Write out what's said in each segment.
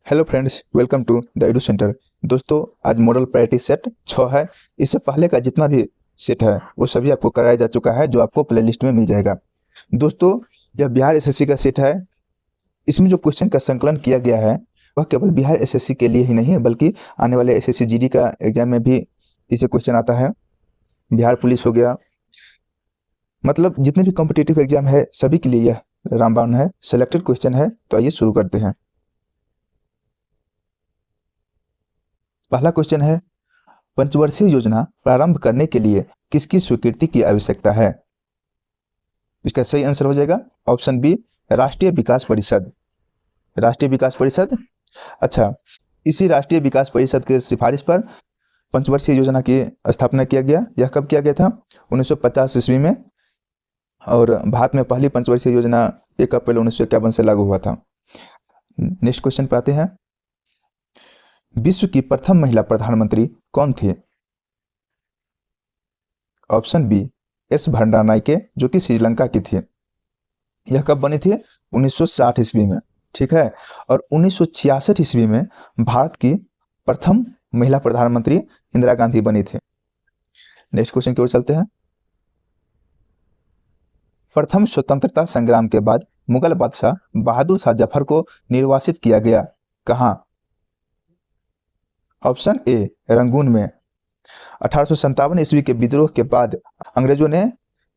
Hello friends, welcome to the Edu Centre. दोस्तों, आज model priority set 6 है। इससे पहले का जितना भी सेट है वो सभी आपको कराया जा चुका है, जो आपको प्लेलिस्ट में मिल जाएगा। दोस्तों, यह बिहार एसएससी का सेट है। इसमें जो क्वेश्चन का संकलन किया गया है वह केवल बिहार एसएससी के लिए ही नहीं है, बल्कि आने वाले एसएससी जीडी का एग्जाम में भी इसे क्वेश्चन आता है। बिहार पुलिस हो गया, मतलब जितने भी कॉम्पिटिटिव एग्जाम है सभी के लिए यह रामबाण है, सिलेक्टेड क्वेश्चन है। तो आइए शुरू करते हैं। पहला क्वेश्चन है, पंचवर्षीय योजना प्रारंभ करने के लिए किसकी स्वीकृति की आवश्यकता है? इसका सही आंसर हो जाएगा ऑप्शन बी, राष्ट्रीय विकास परिषद। राष्ट्रीय विकास परिषद। अच्छा, इसी राष्ट्रीय विकास परिषद के सिफारिश पर पंचवर्षीय योजना की स्थापना किया गया। यह कब किया गया था? 1950 ईस्वी में। और भारत में पहली पंचवर्षीय योजना 1 अप्रैल 1951 से लागू हुआ था। नेक्स्ट क्वेश्चन पे आते हैं। विश्व की प्रथम महिला प्रधानमंत्री कौन थी? ऑप्शन बी, एस भंडारनायके, जो कि श्रीलंका की थी। यह कब बनी थी? 1960 ईस्वी में। ठीक है। और 1966 ईस्वी में भारत की प्रथम महिला प्रधानमंत्री इंदिरा गांधी बनी थी। नेक्स्ट क्वेश्चन की ओर चलते हैं। प्रथम स्वतंत्रता संग्राम के बाद मुगल बादशाह बहादुर शाह जफर को निर्वासित किया गया कहां? ऑप्शन ए, रंगून में। 1857 ईस्वी के विद्रोह के बाद अंग्रेजों ने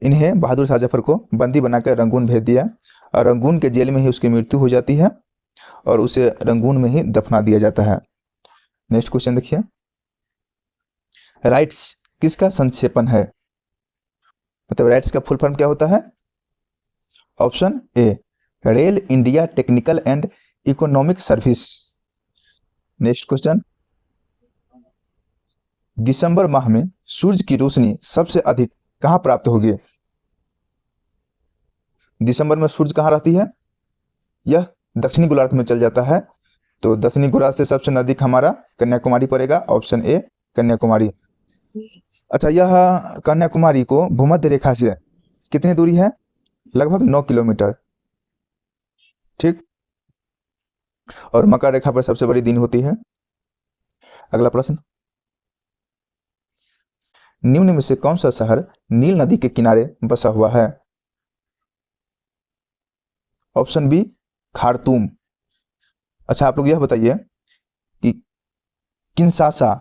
इन्हें बहादुर शाह जफर को बंदी बनाकर रंगून भेज दिया और रंगून के जेल में ही उसकी मृत्यु हो जाती है और उसे रंगून में ही दफना दिया जाता है। नेक्स्ट क्वेश्चन देखिए। राइट्स किसका संक्षेपण है? मतलब राइट्स का फुल फॉर्म क्या होता है? Option A, rail India technical and economic service. Next question. दिसंबर माह में सूरज की रोशनी सबसे अधिक कहां प्राप्त होगी? दिसंबर में सूरज कहां रहती है? यह दक्षिणी गोलार्ध में चल जाता है। तो दक्षिणी गोलार्ध से सबसे नजदीक हमारा कन्याकुमारी पड़ेगा। Option A, Kanyakumari. अच्छा, यह कन्याकुमारी को भूमध्य रेखा से कितनी दूरी है? लगभग 9 किलोमीटर। ठीक। और मकर रेखा पर सबसे बड़ी दिन होती है। अगला प्रश्न। निम्न में से कौन सा शहर नील नदी के किनारे बसा हुआ है? Option B, Khartoum. अच्छा, आप लोग यह बताइए कि किंशासा,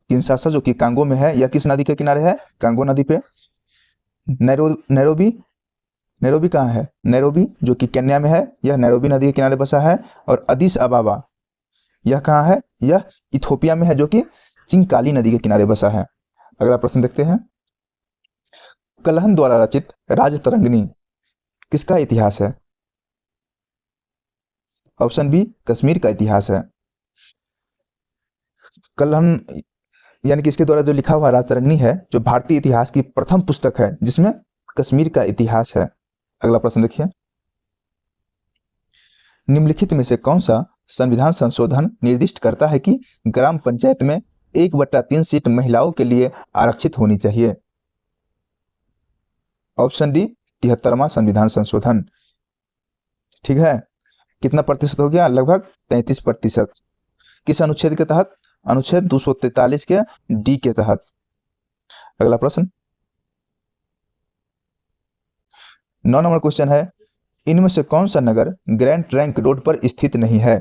किंशासा जो कि कांगो में है, यह किस नदी के किनारे है? कांगो नदी पे। नैरोबी, नैरोबी कहाँ है? नैरोबी जो कि केन्या में है, यह नैरोबी नदी के किनारे बसा है। और अदिस अबाबा, यह कहाँ है? यह इथोपिया में है, जो कि चिंकाली नदी के किनारे बसा है। अगला प्रश्न देखते हैं। कलहन द्वारा रचित राजतरंगिणी किसका इतिहास है? ऑप्शन बी, कश्मीर का इतिहास है। कलहन यानी कि इसके द्वारा जो लिखा हुआ राजतरंगिणी है, जो भारतीय इतिहास की प्रथम पुस्तक है जिसमें कश्मीर का इतिहास है। अगला प्रश्न देखिए। निम्नलिखित में से कौन सा संविधान संशोधन निर्दिष्ट करता है कि ग्राम पंचायत में 1/3 सीट महिलाओं के लिए आरक्षित होनी चाहिए? ऑप्शन डी, 73वां संविधान संशोधन। ठीक है। कितना प्रतिशत हो गया? लगभग 33%। किस अनुच्छेद के तहत? अनुच्छेद 243 के डी के तहत। अगला प्रश्न। 9 नंबर क्वेश्चन है, इनमें से कौन सा नगर ग्रैंड ट्रंक रोड पर स्थित नहीं है?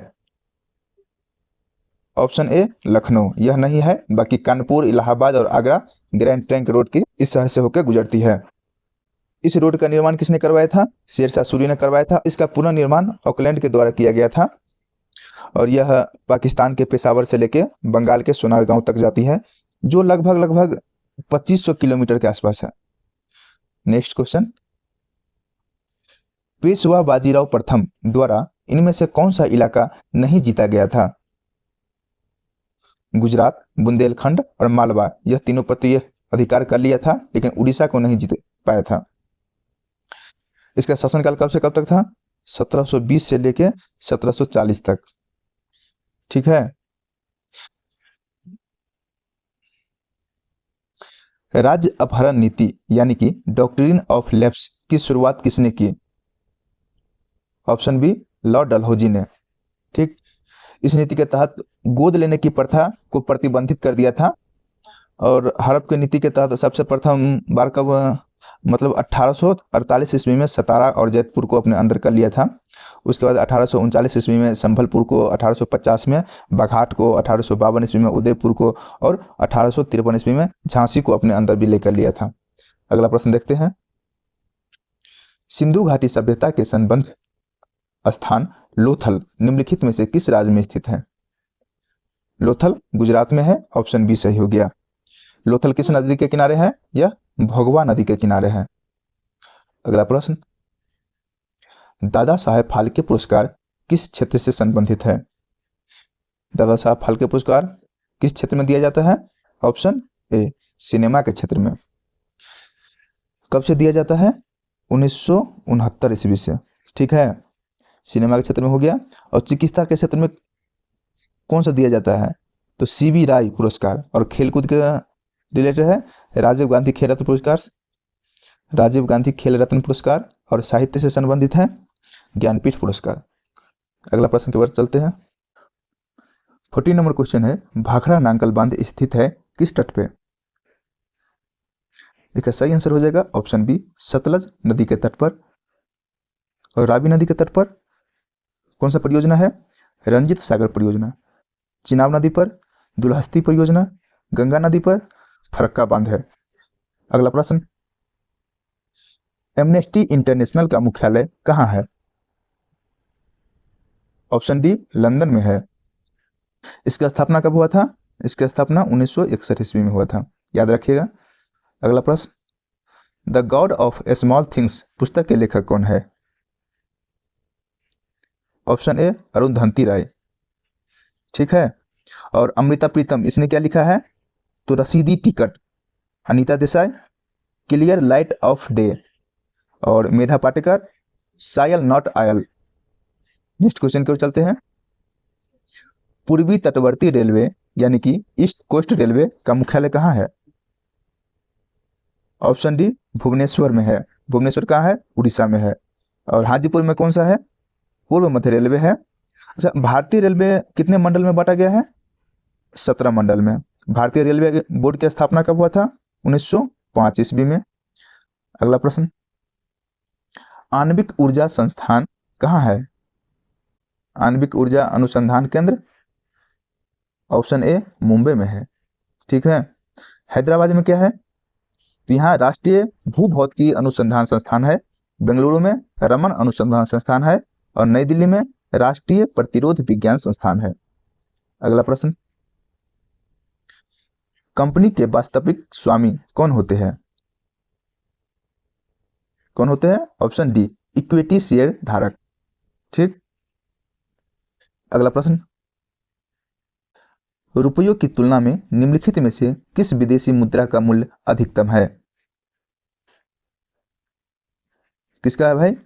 ऑप्शन ए, लखनऊ, यह नहीं है। बाकी कानपुर, इलाहाबाद और आगरा ग्रैंड ट्रंक रोड की इस शहर से होकर गुजरती है। इस रोड का निर्माण किसने करवाया था? शेरशाह सूरी ने करवाया था। इसका पुनर्निर्माण ऑकलैंड के द्वारा किया गया था और यह पाकिस्तान के पेशावर से लेके बंगाल के सोनारगांव तक जाती है, जो लगभग लगभग 2500 किलोमीटर के आसपास है। Next question. पेशवा बाजीराव प्रथम द्वारा इनमें से कौन सा इलाका नहीं जीता गया था? गुजरात, बुंदेलखंड और मालवा, यह तीनों पर तो यह अधिकार कर लिया था, लेकिन उड़ीसा को नहीं जीत पाया था। इसका शासनकाल कब से कब तक था? 1720 से लेके 1740 तक। ठीक है। राज्य अपहरण नीति यानी कि डॉक्ट्रिन ऑफ लैप्स की शुरुआत किसने की? ऑप्शन बी, लॉर्ड डलहौजी ने। ठीक। इस नीति के तहत गोद लेने की प्रथा को प्रतिबंधित कर दिया था। और हड़प की नीति के तहत सबसे प्रथम बार कब मतलब 1848 ईस्वी में सतारा और जैतपुर को अपने अंदर कर लिया था। उसके बाद 1839 ईस्वी में संभलपुर को, 1850 में बाघाट को, 1852 ईस्वी में उदयपुर को और 1853 ईस्वी में झांसी को अपने अंदर भी लेकर लिया था। अगला प्रश्न देखते हैं। सिंधु घाटी सभ्यता के संबंध स्थान लोथल निम्नलिखित में से किस राज्य में स्थित है? लोथल गुजरात में है, ऑप्शन बी सही हो गया। लोथल किस नदी के किनारे है? यह भोगवा नदी के किनारे है। अगला प्रश्न, दादा साहेब फाल्के पुरस्कार किस क्षेत्र से संबंधित है? दादा साहेब फाल्के पुरस्कार किस क्षेत्र में दिया जाता है? ऑप्शन ए सिनेमा के क्षेत्र में। कब से दिया जाता है? 1969 ईस्वी से। ठीक है, सिनेमा के क्षेत्र में हो गया। और चिकित्सा के क्षेत्र में कौन सा दिया जाता है? तो सीबी राय पुरस्कार। और खेलकूद के रिलेटेड है राजीव गांधी खेल रत्न पुरस्कार, राजीव गांधी खेल रत्न पुरस्कार। और साहित्य से संबंधित है ज्ञानपीठ पुरस्कार। अगला प्रश्न की ओर चलते हैं। 14 नंबर क्वेश्चन है, भाखड़ा नांगल बांध स्थित है किस तट पे? इसका सही आंसर हो जाएगा ऑप्शन बी सतलज नदी के तट पर। और रावी नदी के तट पर कौन सा परियोजना है? रंजित सागर परियोजना। चिनाब नदी पर दुलहस्ती परियोजना। गंगा नदी पर फरक्का बांध है। अगला प्रश्न, एमनेस्टी इंटरनेशनल का मुख्यालय कहाँ है? ऑप्शन डी लंदन में है। इसकी स्थापना कब हुआ था? इसकी स्थापना 1961 ईस्वी में हुआ था, याद रखिएगा। अगला प्रश्न, the God of small things पुस्तक के लेखक कौन है? ऑप्शन ए अरुंधति राय। ठीक है। और अमृता प्रीतम इसने क्या लिखा है? तो Rasidi Ticket. Anita Desai clear light of day. और Medha Patkar soil not oil. Next question की ओर चलते हैं। पूर्वी तटवर्ती रेलवे यानी कि ईस्ट कोस्ट रेलवे का मुख्यालय कहाँ है? ऑप्शन डी भुवनेश्वर में है। भुवनेश्वर कहाँ है? उड़ीसा में है। और हाजीपुर में कौन सा है? पूर्व मध्य रेलवे है। अच्छा, भारतीय रेलवे कितने मंडल में बांटा गया है? 17 मंडल में। भारतीय रेलवे बोर्ड की स्थापना कब हुआ था? 1905 ईस्वी में। अगला प्रश्न, आणविक ऊर्जा संस्थान कहाँ है? आणविक ऊर्जा अनुसंधान केंद्र ऑप्शन ए मुंबई में है। ठीक है। हैदराबाद में क्या है? तो यहाँ राष्ट्रीय भूभौतिकी अनुसंधान संस्थान है। बेंगलुरु में रमन अनुसंधान संस्थान है। और नई दिल्ली में राष्ट्रीय प्रतिरोध विज्ञान संस्थान है। अगला प्रश्न, कंपनी के वास्तविक स्वामी कौन होते हैं? कौन होते हैं? ऑप्शन डी इक्विटी शेयर धारक। ठीक। अगला प्रश्न, रुपयों की तुलना में निम्नलिखित में से किस विदेशी मुद्रा का मूल्य अधिकतम है? किसका है भाई?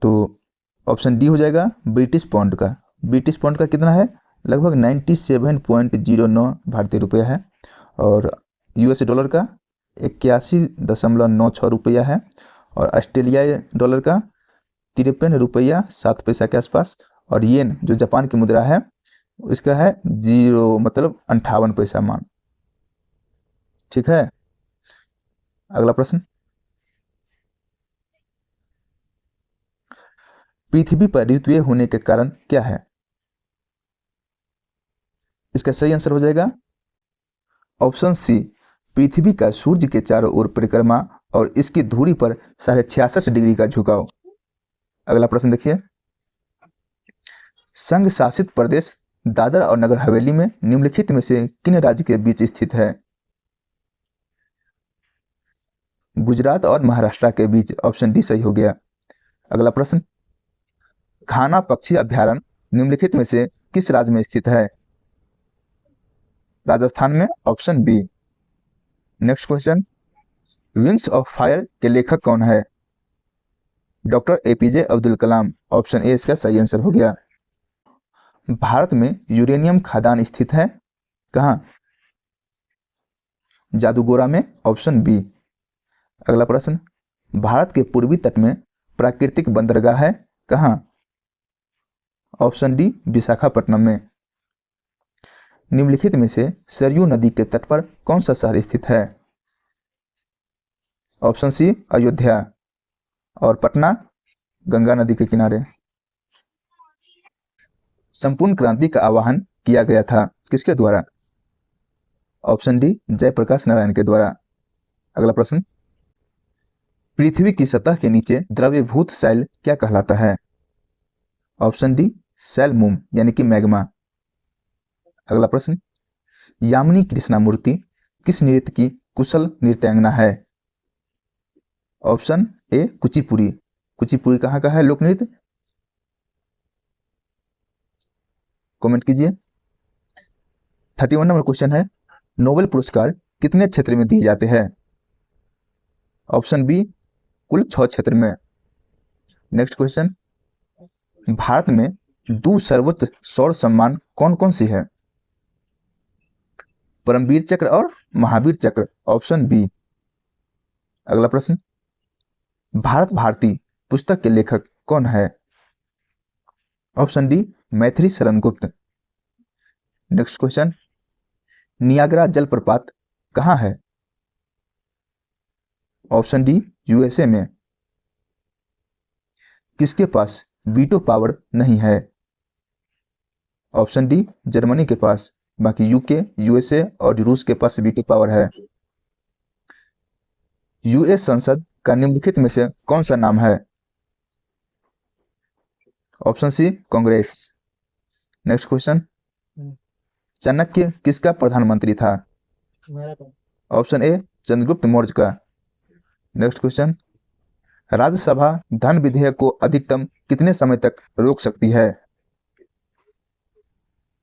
तो ऑप्शन डी हो जाएगा ब्रिटिश पाउंड का। ब्रिटिश पाउंड का कितना है? लगभग 97.09 भारतीय रुपया है। और यूएस डॉलर का 81.96 रुपया है। और ऑस्ट्रेलियाई डॉलर का 53 रुपया 7 पैसा के आसपास। और येन जो जापान की मुद्रा है इसका है 0 मतलब 58 पैसा मान। ठीक है। अगला प्रश्न, पृथ्वी पर ऋतुएं होने के कारण क्या है? इसका सही आंसर हो जाएगा ऑप्शन सी पृथ्वी का सूर्य के चारों ओर परिक्रमा और इसकी धुरी पर 66.5 डिग्री का झुकाव। अगला प्रश्न देखिए, संघ शासित प्रदेश दादर और नगर हवेली में निम्नलिखित में से किन राज्य के बीच स्थित है? गुजरात और महाराष्ट्र के बीच। ऑप्शन डी सही हो गया। अगला प्रश्न, घाना पक्षी अभ्यारण्य निम्नलिखित में से किस राज्य में स्थित है? राजस्थान में। Option B. Next question, Wings of Fire के लेखक कौन है? Doctor APJ Abdul Kalam. Option A इसका सही आंसर हो गया। भारत में यूरेनियम खदान स्थित है कहां? जादूगोरा में। Option B. अगला प्रश्न, भारत के पूर्वी तट में प्राकृतिक बंदरगाह है कहां? ऑप्शन डी विशाखापट्टनम में। निम्नलिखित में से सरयू नदी के तट पर कौन सा शहर स्थित है? ऑप्शन सी अयोध्या और पटना गंगा नदी के किनारे। संपूर्ण क्रांति का आह्वान किया गया था किसके द्वारा? ऑप्शन डी जयप्रकाश नारायण के द्वारा। अगला प्रश्न, पृथ्वी की सतह के नीचे द्रवीभूत शैल क्या कहलाता है? ऑप्शन डी सैलमूम यानी कि मैग्मा। अगला प्रश्न, यामिनी कृष्णामूर्ति किस नृत्य की कुशल नृत्यांगना है? ऑप्शन ए कुचिपुड़ी। कुचिपुड़ी कहाँ का है लोक नृत्य? कमेंट कीजिए। 31 नंबर क्वेश्चन है, नोबेल पुरस्कार कितने क्षेत्र में दिए जाते हैं? ऑप्शन बी कुल 6 क्षेत्र में। नेक्स्ट क्वेश्चन, भारत में 2 सर्वोच्च सौर सम्मान कौन कौन सी है? परमवीर चक्र और महावीर चक्र। Option B. अगला प्रश्न, भारत भारती पुस्तक के लेखक कौन है? Option D Maithili Sharan Gupt. Next question, Niagara जलप्रपात कहाँ है? ऑप्शन डी यूएसए में। किसके पास वीटो पावर नहीं है? ऑप्शन डी जर्मनी के पास। बाकी यूके, यूएसए और रूस के पास वीटो पावर है। यूएस संसद का निम्नलिखित में से कौन सा नाम है? Option C Congress. Next question, Chanakya किसका प्रधानमंत्री था? ऑप्शन ए चंद्रगुप्त मौर्य का। नेक्स्ट क्वेश्चन, राज्यसभा धन विधेयक को अधिकतम कितने समय तक रोक सकती है?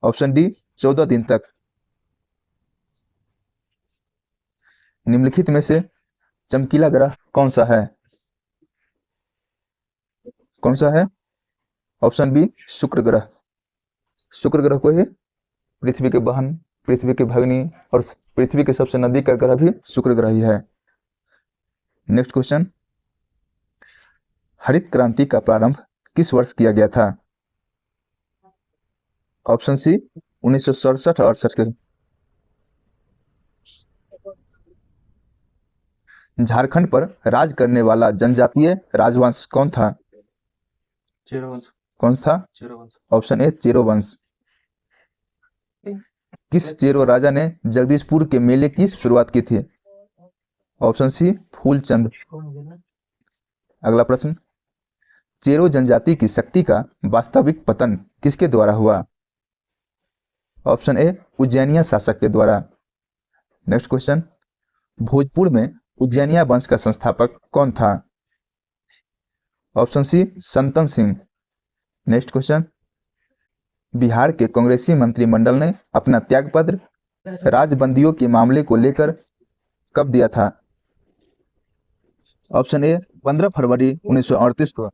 ऑप्शन डी 14 दिन तक। निम्नलिखित में से चमकीला ग्रह कौन सा है? कौन सा है? ऑप्शन बी शुक्र ग्रह। शुक्र ग्रह को ही पृथ्वी के बहन, पृथ्वी की भगिनी और पृथ्वी के सबसे नजदीक का ग्रह भी शुक्र ग्रह ही है। नेक्स्ट क्वेश्चन, हरित क्रांति का प्रारंभ किस वर्ष किया गया था? ऑप्शन सी 1967-68 के। झारखंड पर राज करने वाला जनजातीय राजवंश कौन था? चेरो वंश। कौन था? चेरो वंश। ऑप्शन ए चेरो वंश। किस चेरो राजा ने जगदीशपुर के मेले की शुरुआत की थी? Option C Phoolchand. अगला प्रश्न, चेरो जनजाति की शक्ति का वास्तविक पतन किसके द्वारा हुआ? ऑप्शन ए उज्जैनिया शासक के द्वारा। नेक्स्ट क्वेश्चन, भोजपुर में उज्जैनिया वंश का संस्थापक कौन था? ऑप्शन सी संतन सिंह। नेक्स्ट क्वेश्चन, बिहार के कांग्रेसी मंत्रिमंडल ने अपना त्यागपत्र राजबंदियों के मामले को लेकर कब दिया था? ऑप्शन ए 15 फरवरी 1938 को।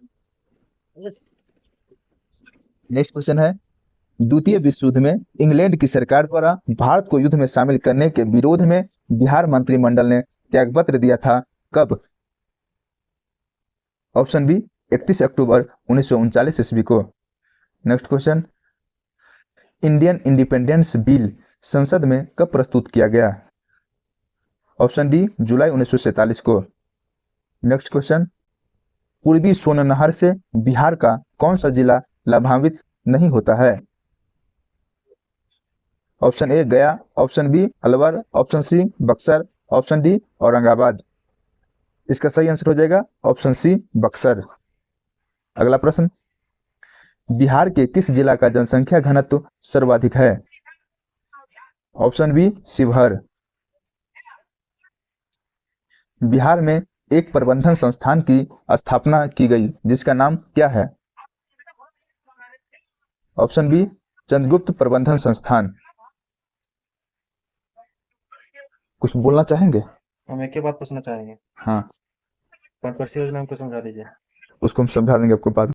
नेक्स्ट क्वेश्चन है, द्वितीय विश्व युद्ध में इंग्लैंड की सरकार द्वारा भारत को युद्ध में शामिल करने के विरोध में बिहार मंत्रिमंडल ने त्यागपत्र दिया था कब? ऑप्शन बी 31 अक्टूबर 1939 ईस्वी को। Next question, Indian independence bill संसद में कब प्रस्तुत किया गया? ऑप्शन डी जुलाई 1947 को। नेक्स्ट क्वेश्चन, पूर्वी सोन नहर से बिहार का कौन सा जिला लाभान्वित नहीं होता है? Option A Gaya, option B Alwar, option C Buxar, option D Aurangabad. इसका सही आंसर हो जाएगा ऑप्शन सी बक्सर। अगला प्रश्न, बिहार के किस जिला का जनसंख्या घनत्व सर्वाधिक है? Option B Sheohar. बिहार में एक प्रबंधन संस्थान की स्थापना की गई जिसका नाम क्या है? ऑप्शन बी चंद्रगुप्त प्रबंधन संस्थान। कुछ बोलना चाहेंगे? हम एक ही बात पूछना चाहेंगे। हाँ, पंचवर्षीय योजना हमको समझा दीजिए। उसको हम समझा देंगे आपको बाद में।